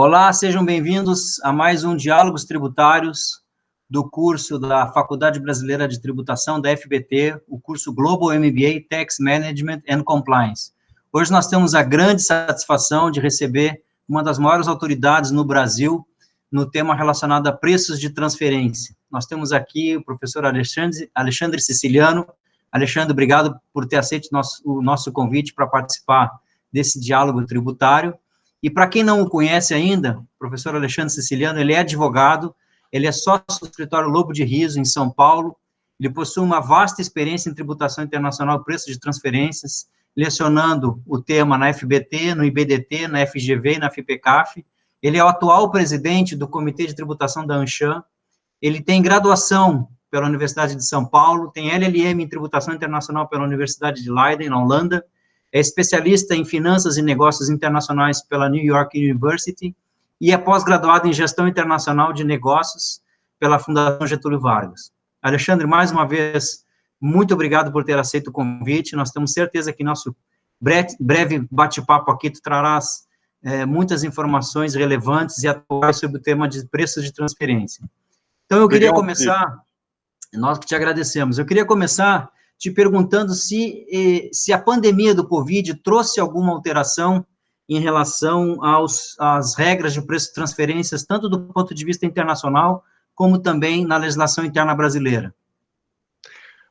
Olá, sejam bem-vindos a mais um Diálogos Tributários do curso da Faculdade Brasileira de Tributação, da FBT, o curso Global MBA Tax Management and Compliance. Hoje nós temos a grande satisfação de receber uma das maiores autoridades no Brasil no tema relacionado a preços de transferência. Nós temos aqui o professor Alexandre Siciliano. Alexandre, obrigado por ter aceito o nosso convite para participar desse diálogo tributário. E para quem não o conhece ainda, o professor Alexandre Siciliano, ele é advogado, ele é sócio do escritório Lobo de Riso, em São Paulo, ele possui uma vasta experiência em tributação internacional, preço de transferências, lecionando o tema na FBT, no IBDT, na FGV e na FIPECAF. Ele é o atual presidente do Comitê de Tributação da ANCHAM, ele tem graduação pela Universidade de São Paulo, tem LLM em Tributação Internacional pela Universidade de Leiden, na Holanda, é especialista em finanças e negócios internacionais pela New York University e é pós-graduado em gestão internacional de negócios pela Fundação Getúlio Vargas. Alexandre, mais uma vez, muito obrigado por ter aceito o convite. Nós temos certeza que nosso breve bate-papo aqui tu trarás muitas informações relevantes e atuais sobre o tema de preços de transferência. Então, eu queria começar, nós que te agradecemos, eu queria começar te perguntando se a pandemia do Covid trouxe alguma alteração em relação às regras de preço de transferências, tanto do ponto de vista internacional, como também na legislação interna brasileira.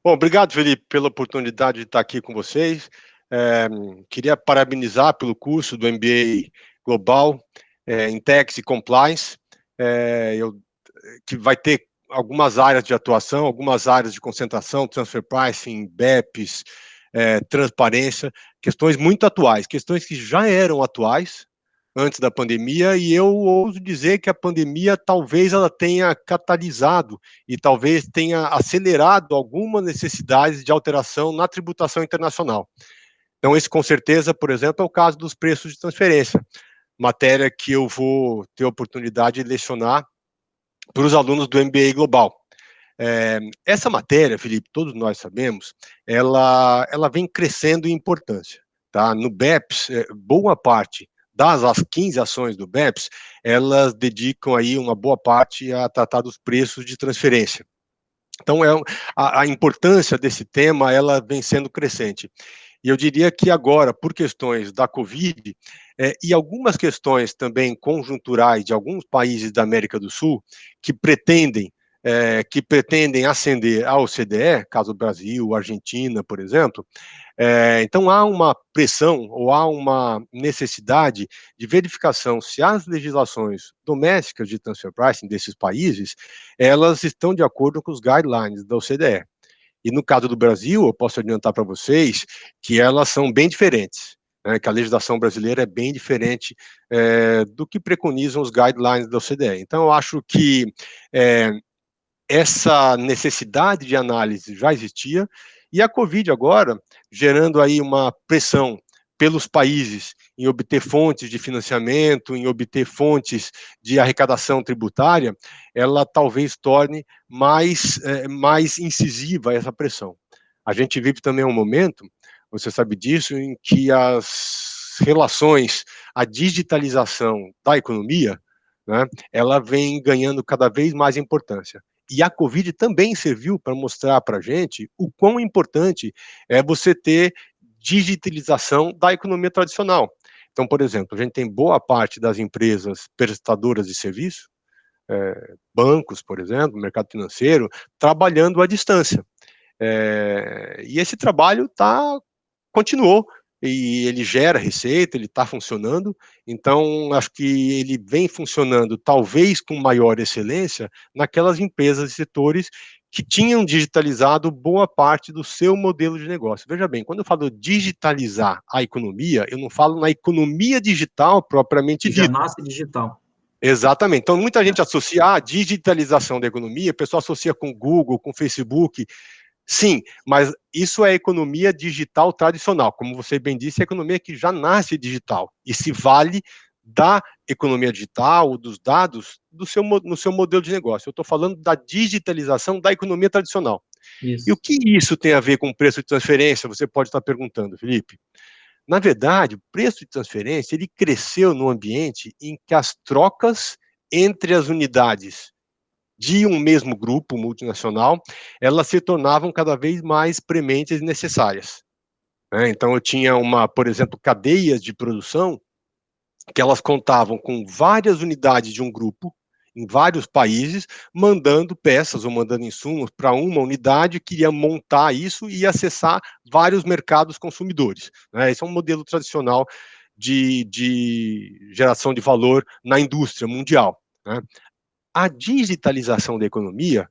Bom, obrigado, Felipe, pela oportunidade de estar aqui com vocês. Queria parabenizar pelo curso do MBA Global em Tax e Compliance, que vai ter algumas áreas de atuação, algumas áreas de concentração, transfer pricing, BEPS, transparência, questões muito atuais, questões que já eram atuais antes da pandemia, e eu ouso dizer que a pandemia talvez ela tenha catalisado e talvez tenha acelerado algumas necessidades de alteração na tributação internacional. Então, esse com certeza, por exemplo, é o caso dos preços de transferência, matéria que eu vou ter a oportunidade de lecionar para os alunos do MBA Global. Essa matéria, Felipe, todos nós sabemos, ela vem crescendo em importância. Tá? No BEPS, boa parte das 15 ações do BEPS, elas dedicam aí uma boa parte a tratar dos preços de transferência. Então, a importância desse tema, ela vem sendo crescente. E eu diria que agora, por questões da Covid, e algumas questões também conjunturais de alguns países da América do Sul, que pretendem ascender à OCDE, caso Brasil, Argentina, por exemplo, então há uma pressão ou há uma necessidade de verificação se as legislações domésticas de transfer pricing desses países, elas estão de acordo com os guidelines da OCDE. E no caso do Brasil, eu posso adiantar para vocês que elas são bem diferentes, né, que a legislação brasileira é bem diferente do que preconizam os guidelines da OCDE. Então, eu acho que essa necessidade de análise já existia, e a Covid agora, gerando aí uma pressão pelos países em obter fontes de financiamento, em obter fontes de arrecadação tributária, ela talvez torne mais incisiva essa pressão. A gente vive também um momento, você sabe disso, em que as relações, a digitalização da economia, né, ela vem ganhando cada vez mais importância. E a Covid também serviu para mostrar para a gente o quão importante é você ter digitalização da economia tradicional. Então, por exemplo, a gente tem boa parte das empresas prestadoras de serviço, bancos, por exemplo, mercado financeiro, trabalhando à distância. E esse trabalho continuou, e ele gera receita, ele está funcionando, então acho que ele vem funcionando talvez com maior excelência naquelas empresas e setores que tinham digitalizado boa parte do seu modelo de negócio. Veja bem, quando eu falo digitalizar a economia, eu não falo na economia digital propriamente dita. Já nasce digital. Exatamente. Então, muita gente associa a digitalização da economia, o pessoal associa com Google, com Facebook. Sim, mas isso é economia digital tradicional. Como você bem disse, é a economia que já nasce digital e se vale da economia digital, dos dados, no seu modelo de negócio. Eu estou falando da digitalização da economia tradicional. Isso. E o que isso tem a ver com o preço de transferência? Você pode estar perguntando, Felipe. Na verdade, o preço de transferência, ele cresceu num ambiente em que as trocas entre as unidades de um mesmo grupo multinacional, elas se tornavam cada vez mais prementes e necessárias. Então, eu tinha por exemplo, cadeias de produção que elas contavam com várias unidades de um grupo, em vários países, mandando peças ou mandando insumos para uma unidade que ia montar isso e acessar vários mercados consumidores. Esse é um modelo tradicional de geração de valor na indústria mundial. A digitalização da economia,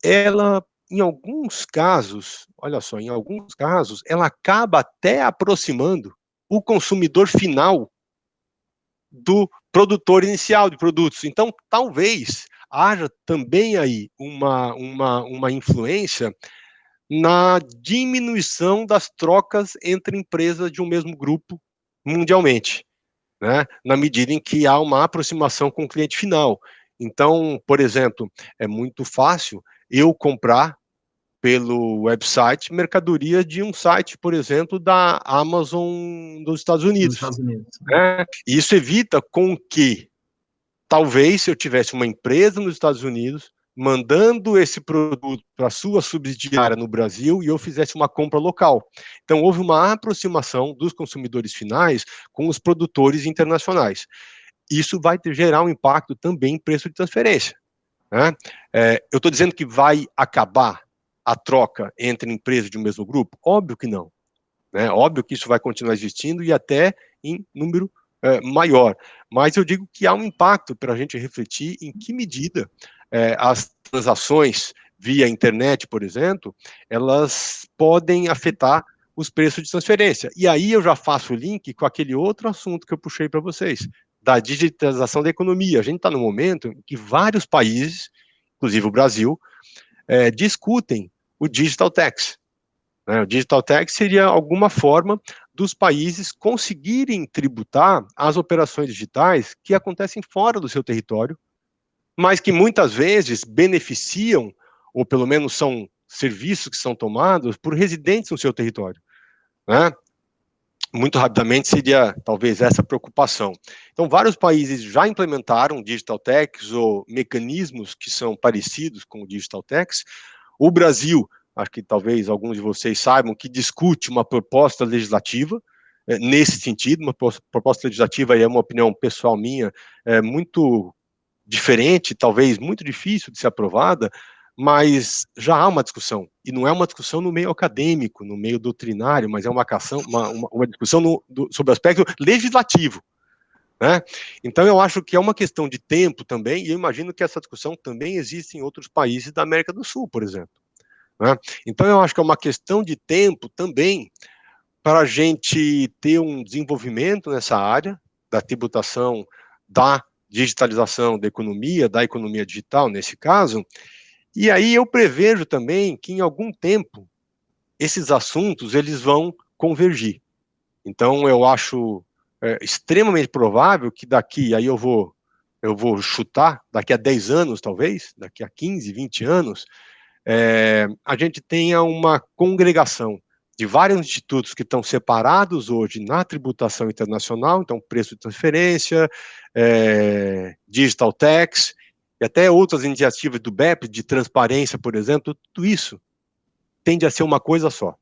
ela, em alguns casos, olha só, em alguns casos, ela acaba até aproximando o consumidor final do produtor inicial de produtos. Então, talvez haja também aí uma influência na diminuição das trocas entre empresas de um mesmo grupo mundialmente, na medida em que há uma aproximação com o cliente final. Então, por exemplo, é muito fácil eu comprar pelo website mercadoria de um site, por exemplo, da Amazon dos Estados Unidos. Nos Estados Unidos. E isso evita com que, talvez, se eu tivesse uma empresa nos Estados Unidos, mandando esse produto para sua subsidiária no Brasil e eu fizesse uma compra local. Então, houve uma aproximação dos consumidores finais com os produtores internacionais. Isso vai gerar um impacto também em preço de transferência. Eu estou dizendo que vai acabar a troca entre empresas de um mesmo grupo? Óbvio que não. Óbvio que isso vai continuar existindo e até em número maior. Mas eu digo que há um impacto para a gente refletir em que medida as transações via internet, por exemplo, elas podem afetar os preços de transferência. E aí eu já faço o link com aquele outro assunto que eu puxei para vocês, da digitalização da economia. A gente está no momento em que vários países, inclusive o Brasil, discutem o Digital Tax. O Digital Tax seria alguma forma dos países conseguirem tributar as operações digitais que acontecem fora do seu território, mas que muitas vezes beneficiam, ou pelo menos são serviços que são tomados por residentes no seu território. Muito rapidamente seria talvez essa preocupação. Então, vários países já implementaram Digital Tax ou mecanismos que são parecidos com o Digital Tax. O Brasil, acho que talvez alguns de vocês saibam, que discute uma proposta legislativa nesse sentido. Uma proposta legislativa, é uma opinião pessoal minha, muito diferente, talvez muito difícil de ser aprovada, mas já há uma discussão, e não é uma discussão no meio acadêmico, no meio doutrinário, mas é uma discussão sobre o aspecto legislativo. Então eu acho que é uma questão de tempo também, e eu imagino que essa discussão também existe em outros países da América do Sul, por exemplo. Então eu acho que é uma questão de tempo também para a gente ter um desenvolvimento nessa área da tributação, da digitalização da economia digital, nesse caso. E aí eu prevejo também que em algum tempo esses assuntos eles vão convergir. Então eu acho extremamente provável que daqui, aí eu vou chutar, daqui a 10 anos talvez, daqui a 15, 20 anos, a gente tenha uma congregação de vários institutos que estão separados hoje na tributação internacional, então preço de transferência, Digital Tax, e até outras iniciativas do BEP, de transparência, por exemplo, tudo isso tende a ser uma coisa só.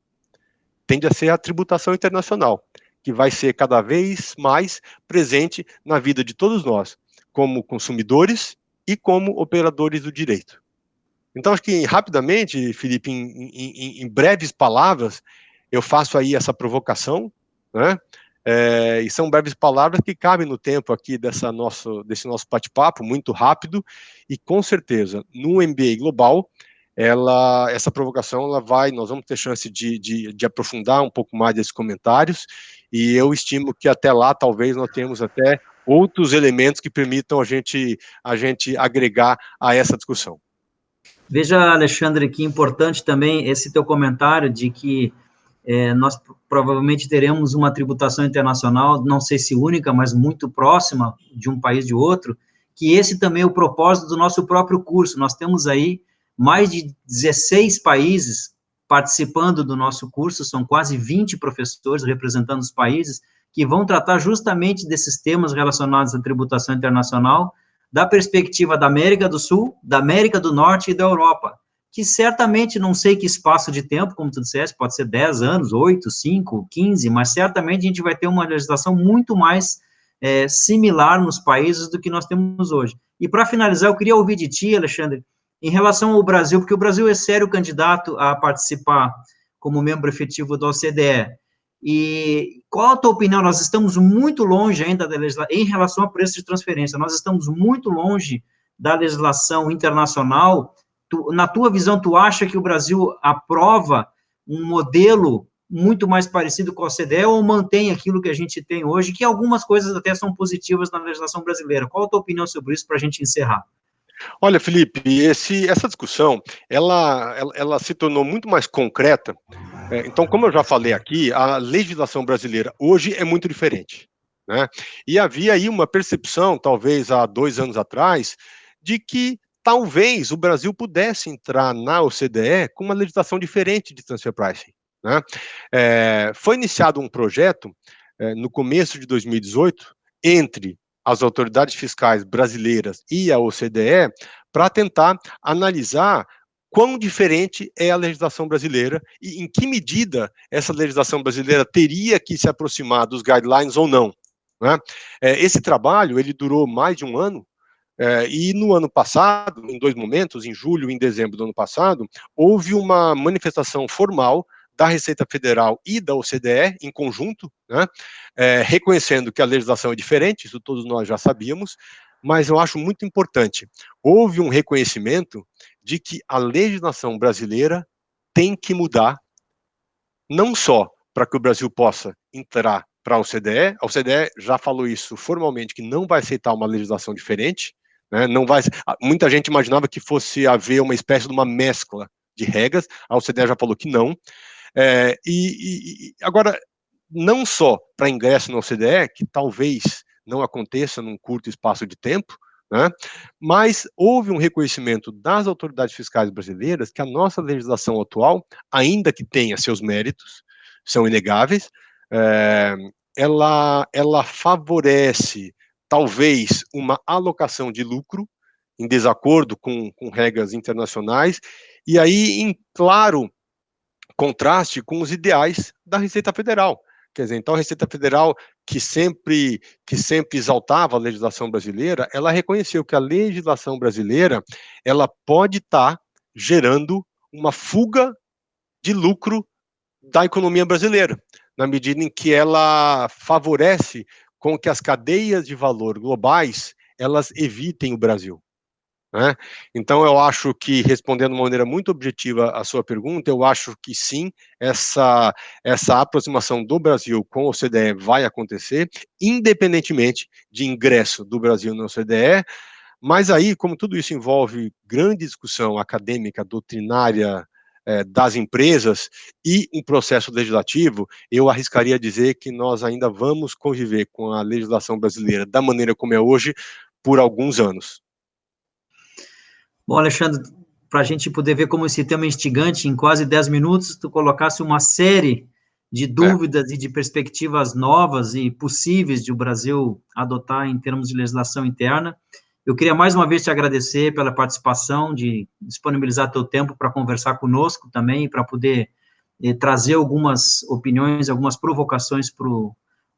Tende a ser a tributação internacional, que vai ser cada vez mais presente na vida de todos nós, como consumidores e como operadores do direito. Então, acho que rapidamente, Felipe, em breves palavras, eu faço aí essa provocação, e são breves palavras que cabem no tempo aqui desse nosso bate-papo, muito rápido, e com certeza, no MBA Global, essa provocação, nós vamos ter chance de aprofundar um pouco mais desses comentários, e eu estimo que até lá, talvez, nós tenhamos até outros elementos que permitam a gente agregar a essa discussão. Veja, Alexandre, que importante também esse teu comentário de que nós provavelmente teremos uma tributação internacional, não sei se única, mas muito próxima de um país de outro, que esse também é o propósito do nosso próprio curso. Nós temos aí mais de 16 países participando do nosso curso, são quase 20 professores representando os países, que vão tratar justamente desses temas relacionados à tributação internacional, da perspectiva da América do Sul, da América do Norte e da Europa, que certamente, não sei que espaço de tempo, como tu disseste, pode ser 10 anos, 8, 5, 15, mas certamente a gente vai ter uma legislação muito mais similar nos países do que nós temos hoje. E para finalizar, eu queria ouvir de ti, Alexandre, em relação ao Brasil, porque o Brasil é sério candidato a participar como membro efetivo da OCDE. E qual a tua opinião? Nós estamos muito longe ainda da legislação, em relação a preço de transferência, nós estamos muito longe da legislação internacional. Na tua visão, tu acha que o Brasil aprova um modelo muito mais parecido com a OCDE ou mantém aquilo que a gente tem hoje, que algumas coisas até são positivas na legislação brasileira? Qual a tua opinião sobre isso para a gente encerrar? Olha, Felipe, essa discussão, ela se tornou muito mais concreta. Então, como eu já falei aqui, a legislação brasileira hoje é muito diferente, né? E havia aí uma percepção, talvez há 2 anos atrás, de que talvez o Brasil pudesse entrar na OCDE com uma legislação diferente de transfer pricing, né? Foi iniciado um projeto no começo de 2018 entre as autoridades fiscais brasileiras e a OCDE para tentar analisar quão diferente é a legislação brasileira e em que medida essa legislação brasileira teria que se aproximar dos guidelines ou não, né? Esse trabalho, ele durou mais de um ano, e no ano passado, em 2 momentos, em julho e em dezembro do ano passado, houve uma manifestação formal da Receita Federal e da OCDE, em conjunto, né, reconhecendo que a legislação é diferente, isso todos nós já sabíamos, mas eu acho muito importante, houve um reconhecimento de que a legislação brasileira tem que mudar, não só para que o Brasil possa entrar para a OCDE já falou isso formalmente, que não vai aceitar uma legislação diferente, né, não vai, muita gente imaginava que fosse haver uma espécie de uma mescla de regras, a OCDE já falou que não. Agora, não só para ingresso na OCDE, que talvez não aconteça num curto espaço de tempo, né, mas houve um reconhecimento das autoridades fiscais brasileiras que a nossa legislação atual, ainda que tenha seus méritos, são inegáveis, ela favorece, talvez, uma alocação de lucro em desacordo com regras internacionais, e aí, em claro contraste com os ideais da Receita Federal. Quer dizer, então a Receita Federal, que sempre exaltava a legislação brasileira, ela reconheceu que a legislação brasileira, ela pode estar gerando uma fuga de lucro da economia brasileira, na medida em que ela favorece com que as cadeias de valor globais, elas evitem o Brasil, né? Então, eu acho que, respondendo de uma maneira muito objetiva a sua pergunta, eu acho que sim, essa aproximação do Brasil com a OCDE vai acontecer, independentemente de ingresso do Brasil na OCDE, mas aí, como tudo isso envolve grande discussão acadêmica, doutrinária, das empresas e um processo legislativo, eu arriscaria dizer que nós ainda vamos conviver com a legislação brasileira da maneira como é hoje por alguns anos. Bom, Alexandre, para a gente poder ver como esse tema é instigante, em quase 10 minutos, tu colocasse uma série de dúvidas e de perspectivas novas e possíveis de o Brasil adotar em termos de legislação interna. Eu queria mais uma vez te agradecer pela participação, de disponibilizar teu tempo para conversar conosco também, para poder trazer algumas opiniões, algumas provocações para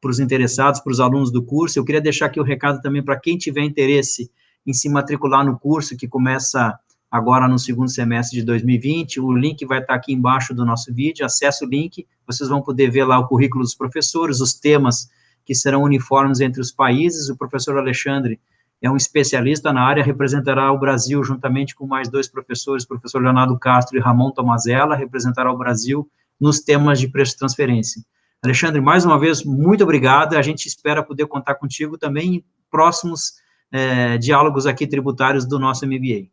os interessados, para os alunos do curso. Eu queria deixar aqui o recado também para quem tiver interesse em se matricular no curso, que começa agora no segundo semestre de 2020, o link vai estar aqui embaixo do nosso vídeo, acesse o link, vocês vão poder ver lá o currículo dos professores, os temas que serão uniformes entre os países. O professor Alexandre é um especialista na área, representará o Brasil juntamente com mais 2 professores, o professor Leonardo Castro e Ramon Tomazella, representará o Brasil nos temas de preço de transferência. Alexandre, mais uma vez, muito obrigado, a gente espera poder contar contigo também em próximos diálogos aqui tributários do nosso MBA.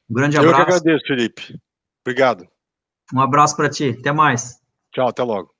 Um grande abraço. Eu que agradeço, Felipe. Obrigado. Um abraço para ti. Até mais. Tchau, até logo.